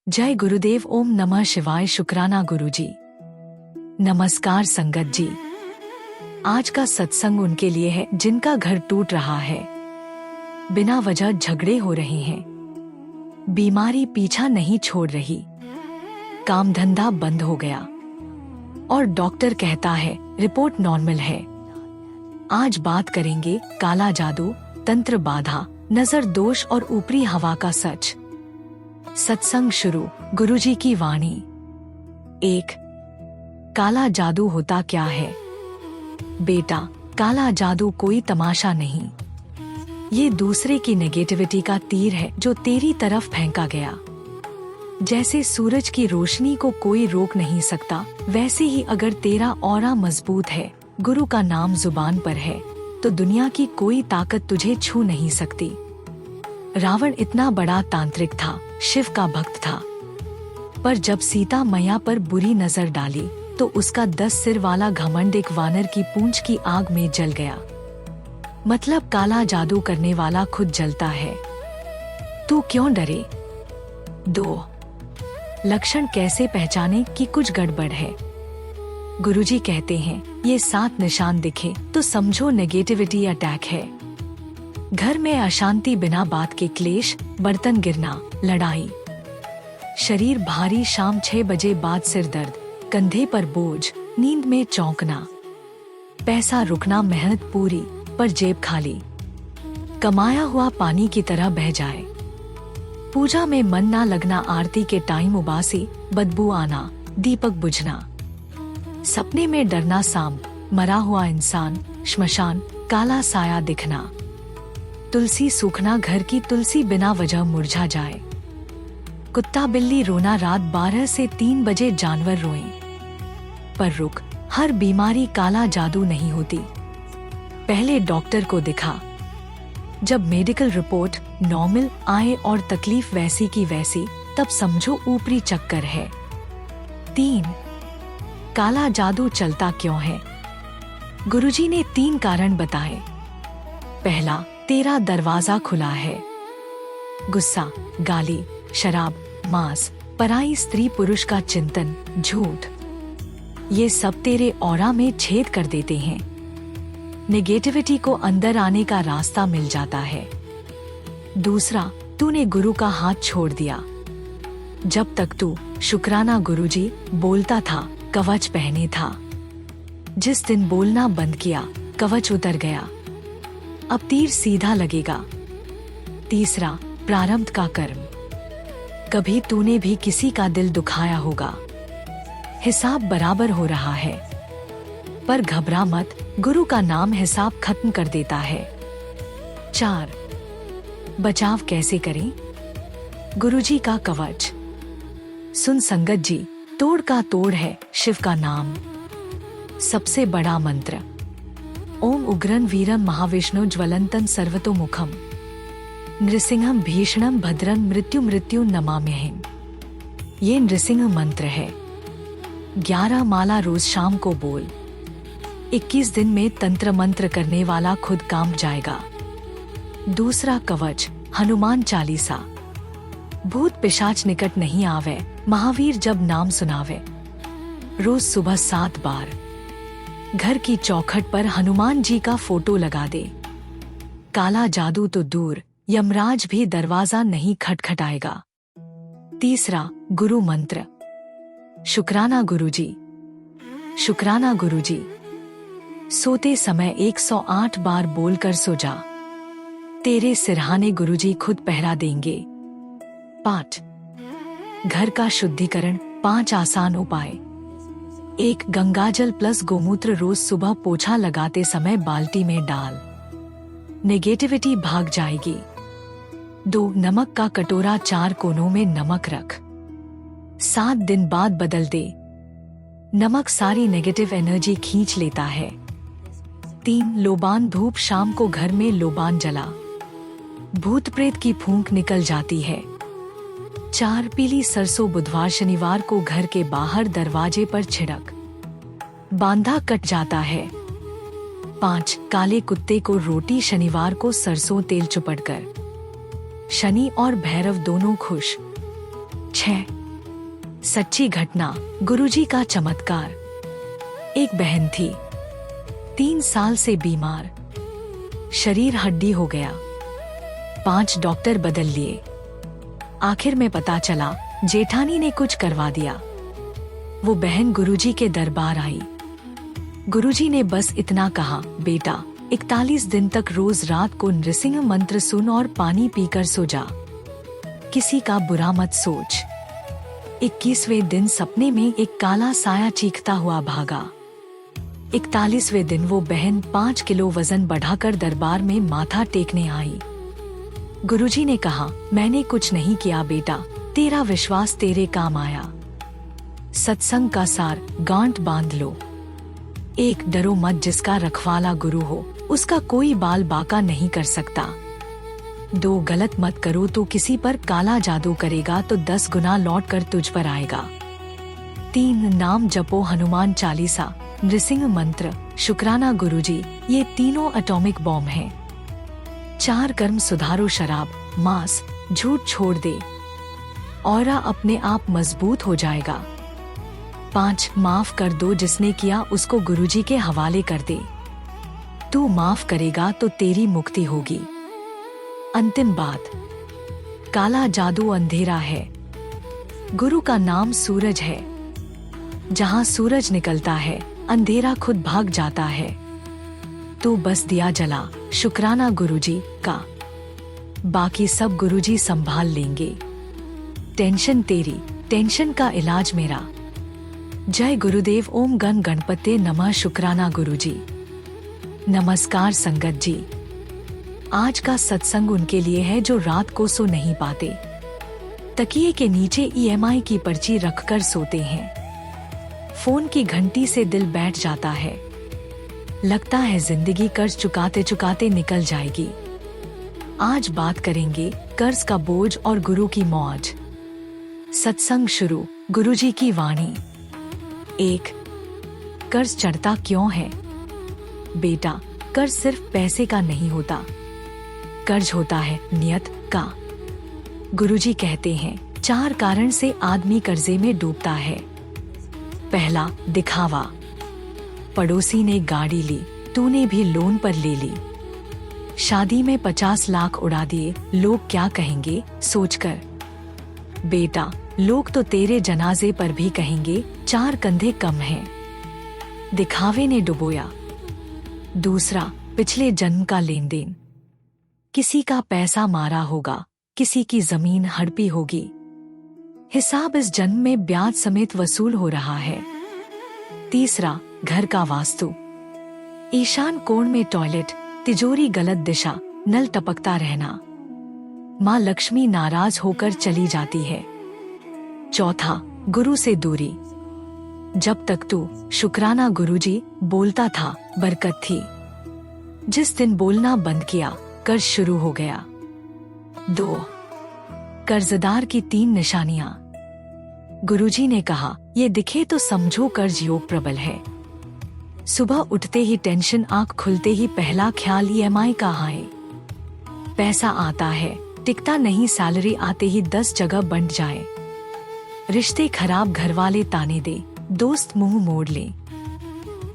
जय गुरुदेव। ओम नमः शिवाय। शुक्राना गुरुजी। नमस्कार संगत जी। आज का सत्संग उनके लिए है जिनका घर टूट रहा है, बिना वजह झगड़े हो रहे हैं, बीमारी पीछा नहीं छोड़ रही, काम धंधा बंद हो गया और डॉक्टर कहता है रिपोर्ट नॉर्मल है। आज बात करेंगे काला जादू, तंत्र बाधा, नजर दोष और ऊपरी हवा का सच। सत्संग शुरू। गुरुजी की वाणी। 1। काला जादू होता क्या है? बेटा, काला जादू कोई तमाशा नहीं, ये दूसरे की नेगेटिविटी का तीर है जो तेरी तरफ फेंका गया। जैसे सूरज की रोशनी को कोई रोक नहीं सकता, वैसे ही अगर तेरा ऑरा मजबूत है, गुरु का नाम जुबान पर है, तो दुनिया की कोई ताकत तुझे छू नहीं सकती। रावण इतना बड़ा तांत्रिक था, शिव का भक्त था, पर जब सीता मैया पर बुरी नजर डाली तो उसका 10 सिर वाला घमंड एक वानर की पूंछ की आग में जल गया। मतलब काला जादू करने वाला खुद जलता है। तू क्यों डरे? 2। लक्षण कैसे पहचाने कि कुछ गड़बड़ है? गुरुजी कहते हैं ये 7 निशान दिखे तो समझो नेगेटिविटी अटैक है। घर में अशांति, बिना बात के क्लेश, बर्तन गिरना, लड़ाई, शरीर भारी, शाम 6 बजे बाद सिर दर्द, कंधे पर बोझ, नींद में चौंकना, पैसा रुकना, मेहनत पूरी पर जेब खाली, कमाया हुआ पानी की तरह बह जाए, पूजा में मन ना लगना, आरती के टाइम उबासी, बदबू आना, दीपक बुझना, सपने में डरना, सांप, मरा हुआ इंसान, श्मशान, काला साया दिखना, तुलसी सूखना, घर की तुलसी बिना वजह मुरझा जाए, कुत्ता बिल्ली रोना, रात 12 से 3 बजे जानवर रोएं। पर रुक, हर बीमारी काला जादू नहीं होती। पहले डॉक्टर को दिखा, जब मेडिकल रिपोर्ट नॉर्मल आए और तकलीफ वैसी की वैसी, तब समझो ऊपरी चक्कर है। 3। काला जादू चलता क्यों है? गुरुजी ने 3 कारण बताए। पहला, तेरा दरवाजा खुला है। गुस्सा, गाली, शराब, मांस, पराई स्त्री पुरुष का चिंतन, झूठ, ये सब तेरे ऑरा में छेद कर देते हैं। नेगेटिविटी को अंदर आने का रास्ता मिल जाता है। दूसरा, तूने गुरु का हाथ छोड़ दिया। जब तक तू शुक्राना गुरुजी बोलता था, कवच पहने था। जिस दिन बोलना बंद किया, कवच उतर गया। अब तीर सीधा लगेगा। तीसरा, प्रारब्ध का कर्म। कभी तूने भी किसी का दिल दुखाया होगा, हिसाब बराबर हो रहा है। पर घबरा मत, गुरु का नाम हिसाब खत्म कर देता है। 4। बचाव कैसे करें? गुरुजी का कवच। सुन संगत जी, तोड़ का तोड़ है शिव का नाम। सबसे बड़ा मंत्र, ओम उग्रं वीरं महाविष्णु ज्वलंतं सर्वतोमुखम नृसिंहम भीषणम भद्रं मृत्यु मृत्यु नमाम्यहम्। ये नृसिंह मंत्र है। 11 माला रोज शाम को बोल। 21 दिन में तंत्र मंत्र करने वाला खुद कांप जाएगा। दूसरा कवच, हनुमान चालीसा। भूत पिशाच निकट नहीं आवे, महावीर जब नाम सुनावे। रोज सुबह 7 बार। घर की चौखट पर हनुमान जी का फोटो लगा दे। काला जादू तो दूर, यमराज भी दरवाजा नहीं खटखटाएगा। तीसरा, गुरु मंत्र। शुक्राना गुरुजी। शुक्राना गुरुजी। सोते समय 108 बार बोलकर सो जा। तेरे सिरहाने गुरुजी खुद पहरा देंगे। 5। घर का शुद्धिकरण, 5 आसान उपाय। 1. गंगाजल प्लस गोमूत्र रोज सुबह पोछा लगाते समय बाल्टी में डाल, नेगेटिविटी भाग जाएगी। 2. नमक का कटोरा 4 कोनों में नमक रख, 7 दिन बाद बदल दे। नमक सारी नेगेटिव एनर्जी खींच लेता है। 3. लोबान धूप, शाम को घर में लोबान जला, भूत प्रेत की फूंक निकल जाती है। 4. पीली सरसों बुधवार शनिवार को घर के बाहर दरवाजे पर छिड़क, बांधा कट जाता है। 5. काले कुत्ते को रोटी शनिवार को सरसों तेल चुपड़कर, शनि और भैरव दोनों खुश। 6 सच्ची घटना, गुरुजी का चमत्कार। एक बहन थी, 3 साल से बीमार, शरीर हड्डी हो गया, 5 डॉक्टर बदल लिए। आखिर में पता चला जेठानी ने कुछ करवा दिया। वो बहन गुरुजी के दरबार आई। गुरुजी ने बस इतना कहा, बेटा 41 दिन तक रोज रात को नृसिंह मंत्र सुन और पानी पीकर सो जा, किसी का बुरा मत सोच। 21वें दिन सपने में एक काला साया चीखता हुआ भागा। 41वें दिन वो बहन 5 किलो वजन बढ़ाकर दरबार में माथा टेकने आई। गुरुजी ने कहा, मैंने कुछ नहीं किया बेटा, तेरा विश्वास तेरे काम आया। सत्संग का सार, गांठ बांध लो। 1 डरो मत, जिसका रखवाला गुरु हो उसका कोई बाल बाका नहीं कर सकता। 2 गलत मत करो, तो किसी पर काला जादू करेगा तो 10 गुना लौट कर तुझ पर आएगा। 3 नाम जपो, हनुमान चालीसा, नृसिंह मंत्र, शुक्राना गुरुजी, ये तीनों एटॉमिक बॉम्ब हैं। 4 कर्म सुधारो, शराब मांस झूठ छोड़ दे, औरा अपने आप मजबूत हो जाएगा। 5 माफ कर दो, जिसने किया उसको गुरुजी के हवाले कर दे, तू माफ करेगा तो तेरी मुक्ति होगी। अंतिम बात, काला जादू अंधेरा है, गुरु का नाम सूरज है। जहाँ सूरज निकलता है अंधेरा खुद भाग जाता है। तू बस दिया जला, शुक्राना गुरुजी का, बाकी सब गुरुजी संभाल लेंगे। टेंशन तेरी, टेंशन का इलाज मेरा। जय गुरुदेव। ओम गण गणपते नमः। शुक्राना गुरुजी। नमस्कार संगत जी। आज का सत्संग उनके लिए है जो रात को सो नहीं पाते, तकिए के नीचे EMI की पर्ची रखकर सोते हैं। फोन की घंटी से दिल बैठ जाता है, लगता है जिंदगी कर्ज चुकाते चुकाते निकल जाएगी। आज बात करेंगे कर्ज का बोझ और गुरु की मौज। सत्संग शुरू। गुरुजी की वाणी। 1 कर्ज चढ़ता क्यों है? बेटा, कर्ज सिर्फ पैसे का नहीं होता, कर्ज होता है नियत का। गुरुजी कहते हैं 4 कारण से आदमी कर्जे में डूबता है। पहला, दिखावा। पड़ोसी ने गाड़ी ली, तूने भी लोन पर ले ली। शादी में 50 लाख उड़ा दिए, लोग क्या कहेंगे सोचकर। बेटा, लोग तो तेरे जनाजे पर भी कहेंगे 4 कंधे कम हैं। दिखावे ने डुबोया। दूसरा, पिछले जन्म का लेन देन। किसी का पैसा मारा होगा, किसी की जमीन हड़पी होगी, हिसाब इस जन्म में ब्याज समेत वसूल हो रहा है। तीसरा, घर का वास्तु। ईशान कोण में टॉयलेट, तिजोरी गलत दिशा, नल टपकता रहना, माँ लक्ष्मी नाराज होकर चली जाती है। चौथा, गुरु से दूरी। जब तक तू शुक्राना गुरुजी बोलता था बरकत थी, जिस दिन बोलना बंद किया कर्ज शुरू हो गया। 2 कर्जदार की 3 निशानियां। गुरुजी ने कहा, ये दिखे तो समझो कर्ज योग प्रबल है। सुबह उठते ही टेंशन, आंख खुलते ही पहला ख्याल EMI का है। पैसा आता है, टिकता नहीं, सैलरी आते ही 10 जगह बंट जाए। रिश्ते खराब, घरवाले ताने दे, दोस्त मुंह मोड़ ले।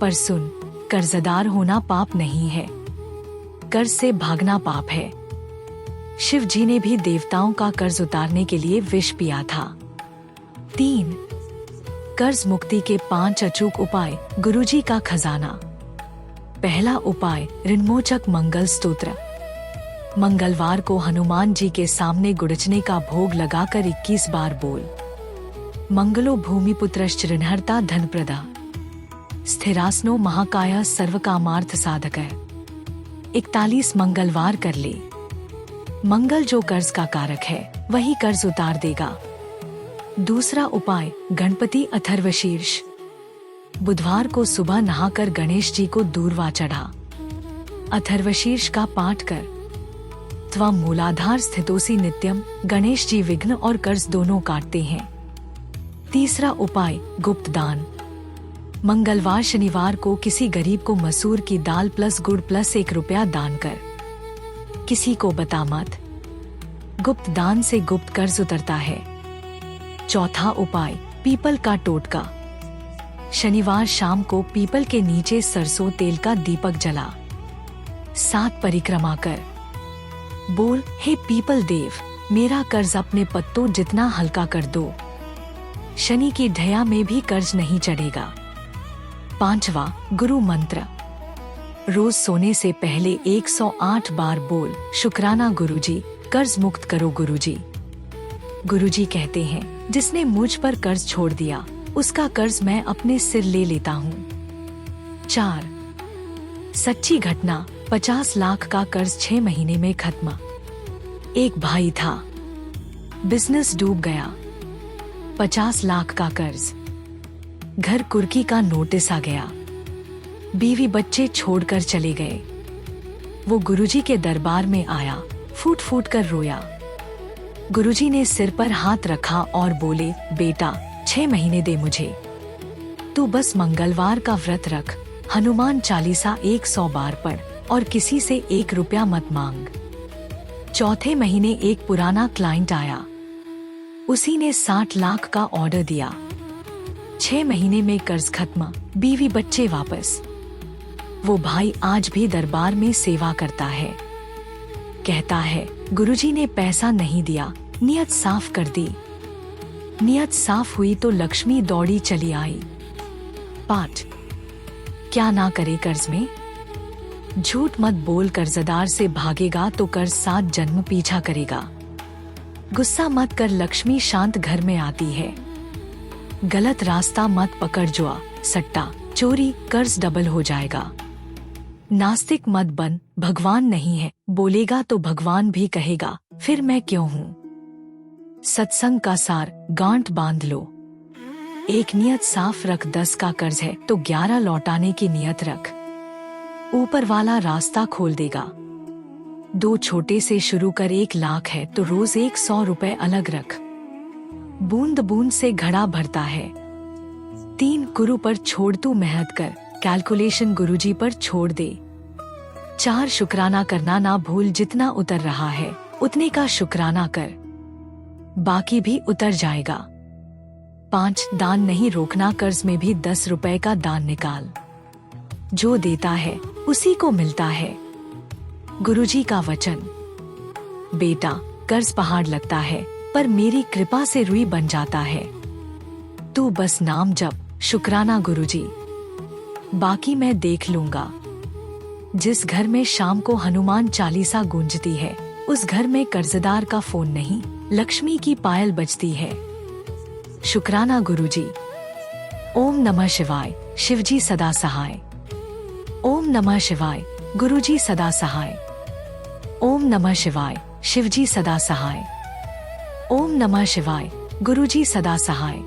पर सुन, कर्जदार होना पाप नहीं है, कर्ज से भागना पाप है। शिव जी ने भी देवताओं का कर्ज उतारने के लिए विष पिया था। 3 कर्ज मुक्ति के 5 अचूक उपाय। गुरुजी का खजाना। पहला उपाय, ऋणमोचक मंगल स्तोत्र। मंगलवार को हनुमान जी के सामने गुड़चने का भोग लगाकर 21 बार बोल। मंगलो भूमिपुत्रश्च ऋणहर्ता धनप्रदा, स्थिरासनो महाकाय सर्वकामार्थ साधक। 41 मंगलवार कर ले। मंगल जो कर्ज का कारक है वही कर्ज उतार देगा। दूसरा उपाय, गणपति अथर्वशीर्ष। बुधवार को सुबह नहाकर गणेश जी को दूर्वा चढ़ा। अथर्वशीर्ष का पाठ कर। त्वं मूलाधार स्थितोसि नित्यम। गणेश जी विघ्न और कर्ज दोनों काटते हैं। तीसरा उपाय, गुप्त दान। मंगलवार शनिवार को किसी गरीब को मसूर की दाल प्लस गुड़ प्लस 1 रुपया दान कर। किसी को बता मत। गुप्त दान से गुप्त कर्ज उतरता है। चौथा उपाय, पीपल का टोटका। शनिवार शाम को पीपल के नीचे सरसों तेल का दीपक जला। 7 परिक्रमा कर। बोल, हे पीपल देव, मेरा कर्ज अपने पत्तों जितना हल्का कर दो। शनि की ढया में भी कर्ज नहीं चढ़ेगा। 5वां, गुरु मंत्र। रोज सोने से पहले 108 बार बोल, शुक्राना गुरुजी, कर्ज मुक्त करो गुरुजी। गुरुजी कहते हैं, जिसने मुझ पर कर्ज छोड़ दिया उसका कर्ज मैं अपने सिर ले लेता हूँ। 4, सच्ची घटना, 50 लाख का कर्ज 6 महीने में खत्म। एक भाई था, बिजनेस डूब गया, 50 लाख का कर्ज, घर कुर्की का नोटिस आ गया, बीवी बच्चे छोड़कर चले गए। वो गुरुजी के दरबार में आया, फूट फूट कर रोया। गुरुजी ने सिर पर हाथ रखा और बोले, बेटा 6 महीने दे मुझे, तू बस मंगलवार का व्रत रख, हनुमान चालीसा 100 बार पढ़ और किसी से 1 रुपया मत मांग। चौथे महीने एक पुराना क्लाइंट आया, उसी ने 60 लाख का ऑर्डर दिया। 6 महीने में कर्ज खत्म, बीवी बच्चे वापस। वो भाई आज भी दरबार में सेवा करता है। कहता है, गुरुजी ने पैसा नहीं दिया, नियत साफ कर दी। नियत साफ हुई तो लक्ष्मी दौड़ी चली आई। पाठ, क्या ना करे कर्ज में। झूठ मत बोल, कर्जदार से भागेगा तो कर्ज 7 जन्म पीछा करेगा। गुस्सा मत कर, लक्ष्मी शांत घर में आती है। गलत रास्ता मत पकड़, जुआ, सट्टा, चोरी, कर्ज डबल हो जाएगा। नास्तिक मत बन, भगवान नहीं है, बोलेगा तो भगवान भी कहेगा फिर मैं क्यों हूँ। सत्संग का सार, गांठ बांध लो। एक नियत साफ रख, 10 का कर्ज है तो 11 लौटाने की नियत रख, ऊपर वाला रास्ता खोल देगा। 2 छोटे से शुरू कर, 1 लाख है तो रोज 100 रुपए अलग रख, बूंद बूंद से घड़ा भरता है। 3, गुरु पर छोड़ तू मेहनत कर, कैलकुलेशन गुरुजी पर छोड़ दे। 4, शुक्राना करना ना भूल, जितना उतर रहा है उतने का शुक्राना कर, बाकी भी उतर जाएगा। 5, दान नहीं रोकना, कर्ज में भी 10 रुपए का दान निकाल, जो देता है उसी को मिलता है। गुरुजी का वचन, बेटा कर्ज पहाड़ लगता है पर मेरी कृपा से रुई बन जाता है। तू बस नाम जप, शुक्राना गुरुजी, बाकी मैं देख लूंगा। जिस घर में शाम को हनुमान चालीसा गूंजती है उस घर में कर्जदार का फोन नहीं, लक्ष्मी की पायल बजती है। शुक्राना गुरुजी। ओम नमः शिवाय, शिवजी सदा सहाय। ओम नमः शिवाय, गुरुजी सदा सहाय। ओम नमः शिवाय, शिवजी सदा सहाय। ओम नमः शिवाय, गुरुजी सदा सहाय।